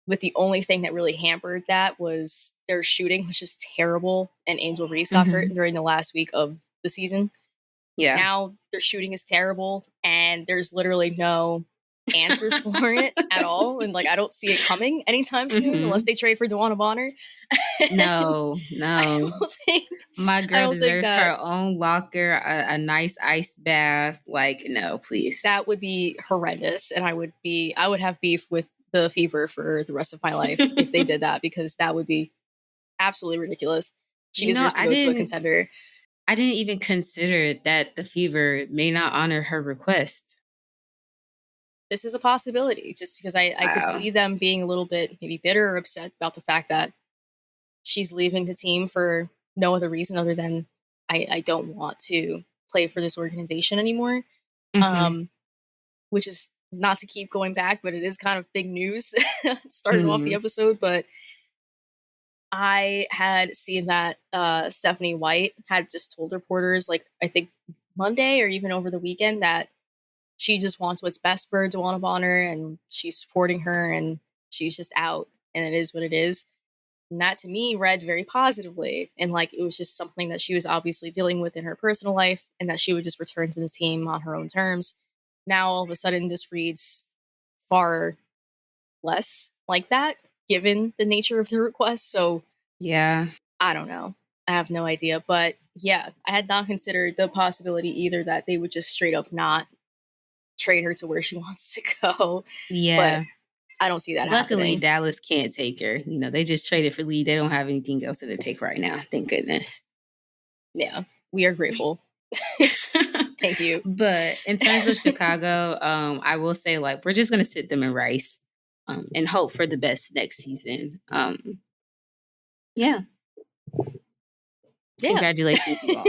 With the only thing that really hampered that was their shooting was just terrible, and Angel Reese got hurt during the last week of the season. Yeah. Now their shooting is terrible, and there's literally no answer for it at all. And like, I don't see it coming anytime soon unless they trade for DeWanna Bonner. No. My girl deserves her own locker, a nice ice bath. Like, no, please. That would be horrendous. And I would have beef with the Fever for the rest of my life if they did that, because that would be absolutely ridiculous. She deserves to go to a contender. I didn't even consider that the Fever may not honor her request. This is a possibility, just because I could see them being a little bit maybe bitter or upset about the fact that she's leaving the team for no other reason other than I don't want to play for this organization anymore. Mm-hmm. Which is not to keep going back, but it is kind of big news starting off the Mm-hmm. episode. But I had seen that Stephanie White had just told reporters, like, I think Monday or even over the weekend, that she just wants what's best for DeWanna Bonner and she's supporting her and she's just out and it is what it is. And that to me read very positively. And like it was just something that she was obviously dealing with in her personal life and that she would just return to the team on her own terms. Now all of a sudden this reads far less like that, given the nature of the request. So Yeah. I don't know. I have no idea. But yeah, I had not considered the possibility either that they would just straight up not trade her to where she wants to go. But Yeah. I don't see that Luckily, happening. Dallas can't take her. They just traded for Lee. They don't have anything else to take right now. Thank goodness. Yeah, we are grateful. Thank you. But in terms of Chicago, I will say, like, we're just going to sit them in rice and hope for the best next season. Yeah. Congratulations, you all.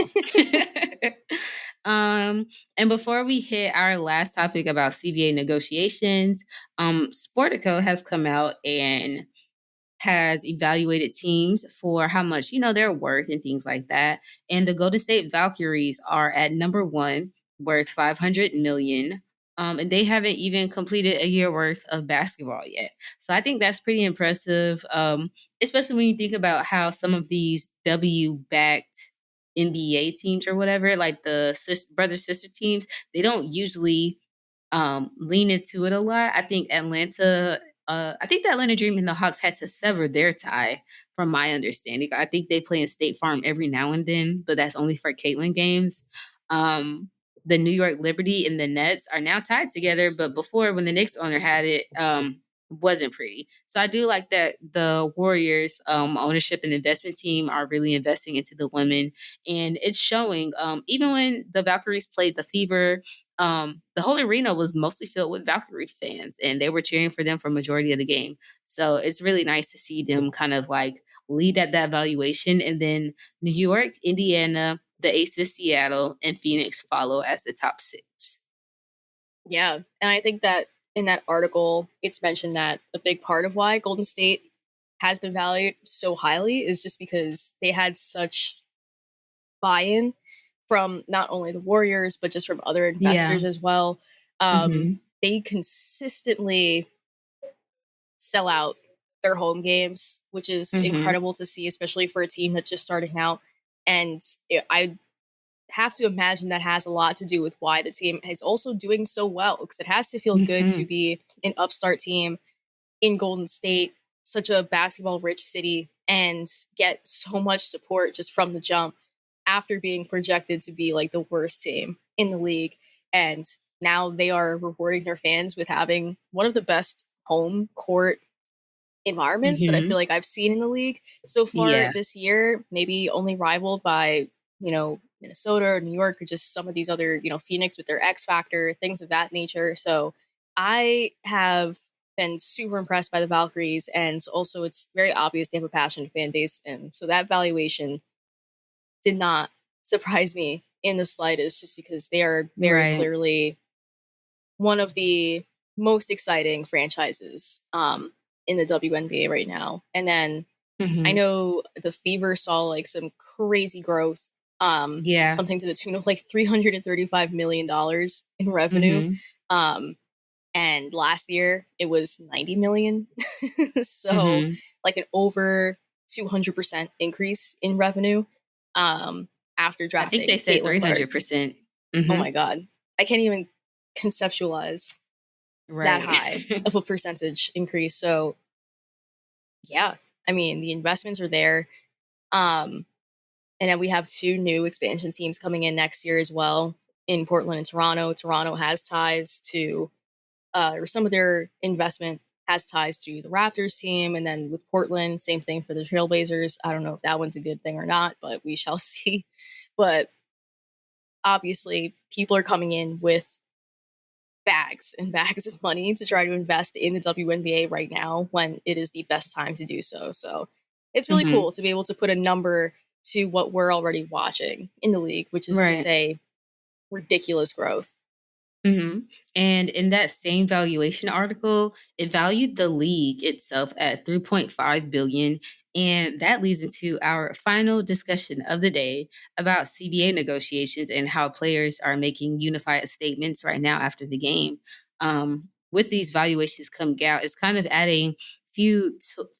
And before we hit our last topic about CBA negotiations, Sportico has come out and has evaluated teams for how much, they're worth and things like that. And the Golden State Valkyries are at number 1, worth $500 million. And they haven't even completed a year worth of basketball yet. So I think that's pretty impressive, especially when you think about how some of these W-backed NBA teams or whatever, like the brother-sister teams, they don't usually lean into it a lot. I think the Atlanta Dream and the Hawks had to sever their tie, from my understanding. I think they play in State Farm every now and then, but that's only for Caitlin games. The New York Liberty and the Nets are now tied together, but before, when the Knicks owner had it, wasn't pretty. So I do like that the Warriors ownership and investment team are really investing into the women, and it's showing. Even when the Valkyries played the Fever, the whole arena was mostly filled with Valkyrie fans, and they were cheering for them for majority of the game. So it's really nice to see them kind of like lead at that valuation, and then New York, Indiana, the Aces, Seattle, and Phoenix follow as the top 6. Yeah, and I think that in that article, it's mentioned that a big part of why Golden State has been valued so highly is just because they had such buy-in from not only the Warriors, but just from other investors as well. They consistently sell out their home games, which is incredible to see, especially for a team that's just starting out. And I have to imagine that has a lot to do with why the team is also doing so well, because it has to feel good to be an upstart team in Golden State, such a basketball rich city, and get so much support just from the jump after being projected to be like the worst team in the league. And now they are rewarding their fans with having one of the best home court environments that I feel like I've seen in the league so far this year, maybe only rivaled by, Minnesota or New York or just some of these other, Phoenix with their X factor, things of that nature. So I have been super impressed by the Valkyries, and also it's very obvious they have a passionate fan base, and so that valuation did not surprise me in the slightest, just because they are very clearly one of the most exciting franchises in the WNBA right now. And then I know the Fever saw like some crazy growth, something to the tune of like $335 million in revenue. And last year it was 90 million. So like an over 200% increase in revenue after drafting. I think they said Caitlin 300%. Oh my God. I can't even conceptualize that high of a percentage increase. So yeah, I mean, the investments are there. And then we have 2 new expansion teams coming in next year as well, in Portland and Toronto. Toronto has ties to, or some of their investment has ties to the Raptors team. And then with Portland, same thing for the Trailblazers. I don't know if that one's a good thing or not, but we shall see. But obviously, people are coming in with bags and bags of money to try to invest in the WNBA right now when it is the best time to do so. So it's really cool to be able to put a number to what we're already watching in the league, which is to say ridiculous growth. Mm-hmm. And in that same valuation article, it valued the league itself at 3.5 billion. And that leads into our final discussion of the day about CBA negotiations and how players are making unified statements right now after the game. With these valuations coming out, it's kind of adding fuel,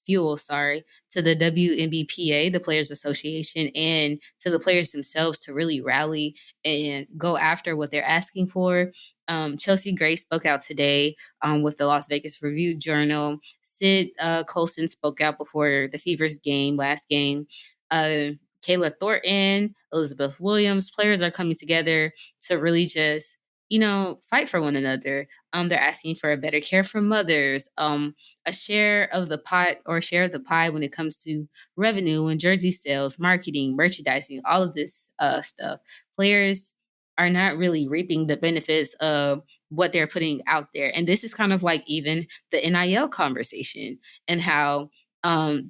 to the WNBPA, the Players Association, and to the players themselves to really rally and go after what they're asking for. Chelsea Gray spoke out today with the Las Vegas Review Journal. Sid Colson spoke out before the Fever's last game. Kayla Thornton, Elizabeth Williams, players are coming together to really just, fight for one another. They're asking for a better care for mothers, a share of the pot or share of the pie when it comes to revenue and jersey sales, marketing, merchandising, all of this stuff. Players are not really reaping the benefits of what they're putting out there. And this is kind of like even the NIL conversation and how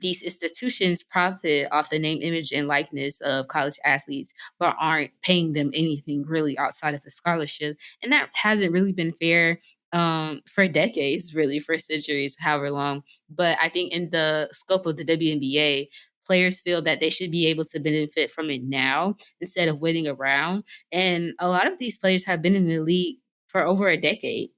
these institutions profit off the name, image, and likeness of college athletes, but aren't paying them anything really outside of the scholarship. And that hasn't really been fair for decades, really, for centuries, however long. But I think in the scope of the WNBA, players feel that they should be able to benefit from it now instead of waiting around. And a lot of these players have been in the league for over a decade.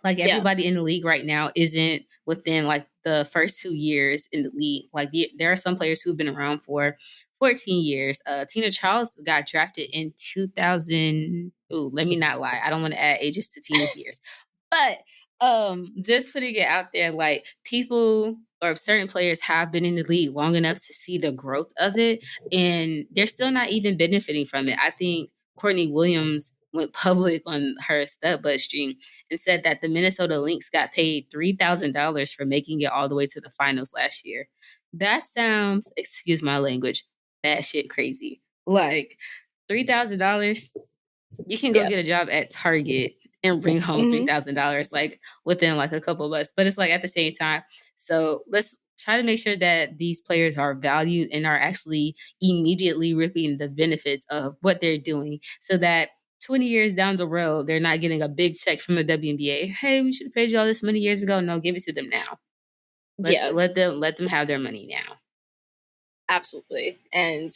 Like Yeah. everybody in the league right now isn't within like the first 2 years in the league. Like there are some players who've been around for 14 years. Tina Charles got drafted in 2000. Ooh, let me not lie. I don't want to add ages to Tina's years. But just putting it out there, like people or certain players have been in the league long enough to see the growth of it, and they're still not even benefiting from it. I think Courtney Williams went public on her Studbud stream and said that the Minnesota Lynx got paid $3,000 for making it all the way to the finals last year. That sounds, excuse my language, batshit crazy. Like $3,000, you can go Yeah. get a job at Target and bring home $3,000 like within like a couple of months. But it's like at the same time. So let's try to make sure that these players are valued and are actually immediately reaping the benefits of what they're doing so that 20 years down the road, they're not getting a big check from the WNBA. Hey, we should have paid you all this money years ago. No, give it to them now. Yeah. Let them have their money now. Absolutely. And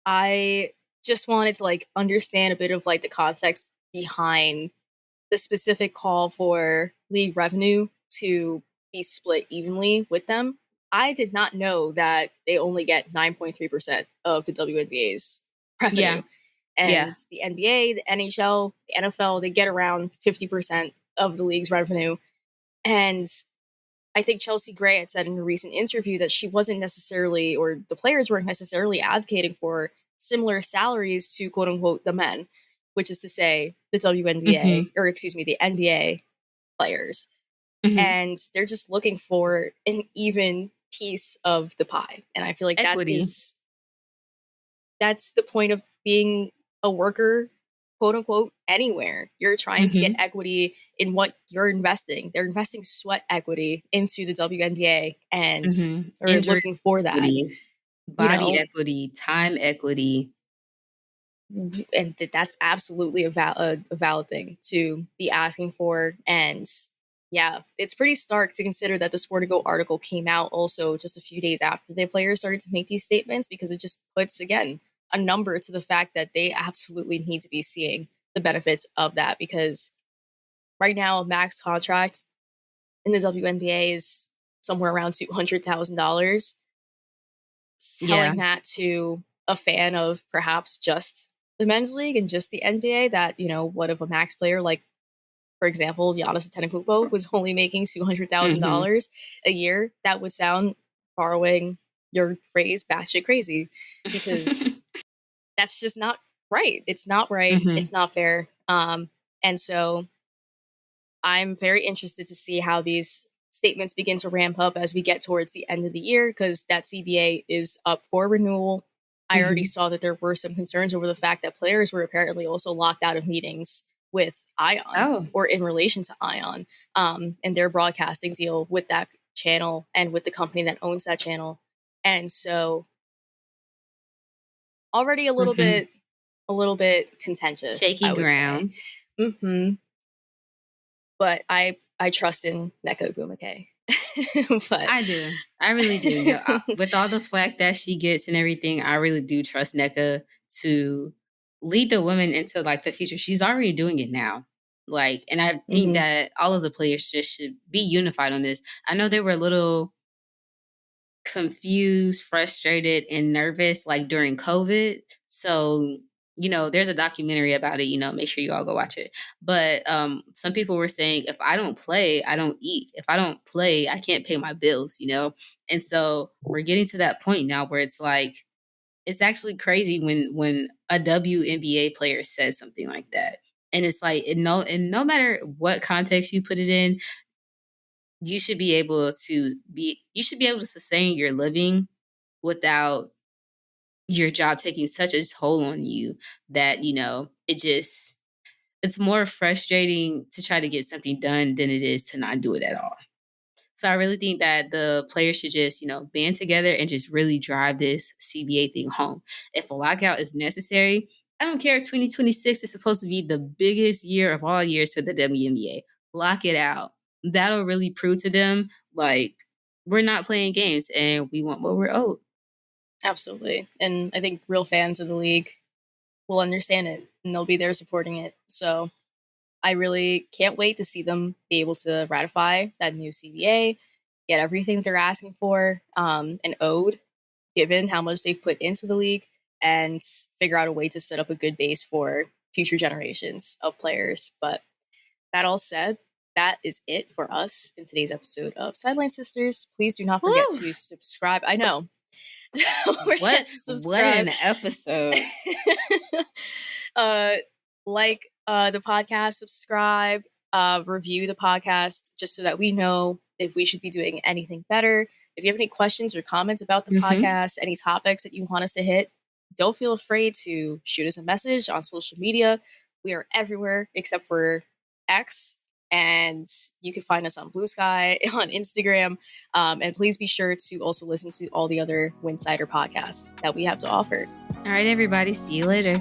I just wanted to like understand a bit of like the context behind the specific call for league revenue to be split evenly with them. I did not know that they only get 9.3% of the WNBA's revenue. Yeah. And the NBA, the NHL, the NFL, they get around 50% of the league's revenue. And I think Chelsea Gray had said in a recent interview that she wasn't necessarily, or the players weren't necessarily advocating for similar salaries to quote unquote the men, which is to say the WNBA, or excuse me, the NBA players. And they're just looking for an even piece of the pie. And I feel like equity. That's the point of being a worker, quote unquote, anywhere. You're trying to get equity in what you're investing. They're investing sweat equity into the WNBA and are looking for that. Equity, body equity, time equity. And that's absolutely a valid thing to be asking for. And yeah, it's pretty stark to consider that the Sport Go article came out also just a few days after the players started to make these statements, because it just puts, again, a number to the fact that they absolutely need to be seeing the benefits of that, because right now a max contract in the WNBA is somewhere around $200,000. Selling that to a fan of perhaps just the men's league and just the NBA, that, what if a max player like, for example, Giannis Antetokounmpo was only making $200,000 a year? That would sound, borrowing your phrase, batshit crazy, because that's just not right. It's not right. It's not fair. And so I'm very interested to see how these statements begin to ramp up as we get towards the end of the year, because that CBA is up for renewal. I already saw that there were some concerns over the fact that players were apparently also locked out of meetings with Ion or in relation to Ion and their broadcasting deal with that channel and with the company that owns that channel. And so already a little bit contentious, shaky ground. Mm-hmm. But I trust in Neko Gumake. But I do. I really do. You know, with all the flack that she gets and everything, I really do trust NECA to lead the women into like the future. She's already doing it now. Like, and I think that all of the players just should be unified on this. I know they were a little confused, frustrated, and nervous like during COVID. So, you know, there's a documentary about it, you know, make sure you all go watch it. But some people were saying, if I don't play, I don't eat. If I don't play, I can't pay my bills, you know? And so we're getting to that point now where it's like, it's actually crazy when a WNBA player says something like that. And it's like, no matter what context you put it in, you should be able to sustain your living without your job taking such a toll on you that, you know, it's more frustrating to try to get something done than it is to not do it at all. So I really think that the players should just, you know, band together and just really drive this CBA thing home. If a lockout is necessary, I don't care. 2026 is supposed to be the biggest year of all years for the WNBA. Lock it out. That'll really prove to them, like, we're not playing games and we want what we're owed. Absolutely. And I think real fans of the league will understand it and they'll be there supporting it. So I really can't wait to see them be able to ratify that new CBA, get everything they're asking for and owed, given how much they've put into the league, and figure out a way to set up a good base for future generations of players. But that all said, that is it for us in today's episode of Sideline Sisters. Please do not forget to subscribe. I know. What an episode. Like the podcast, subscribe, review the podcast, just so that we know if we should be doing anything better. If you have any questions or comments about the podcast, any topics that you want us to hit, don't feel afraid to shoot us a message on social media. We are everywhere except for X. And you can find us on Blue Sky, on Instagram. And please be sure to also listen to all the other Winsidr podcasts that we have to offer. All right, everybody. See you later.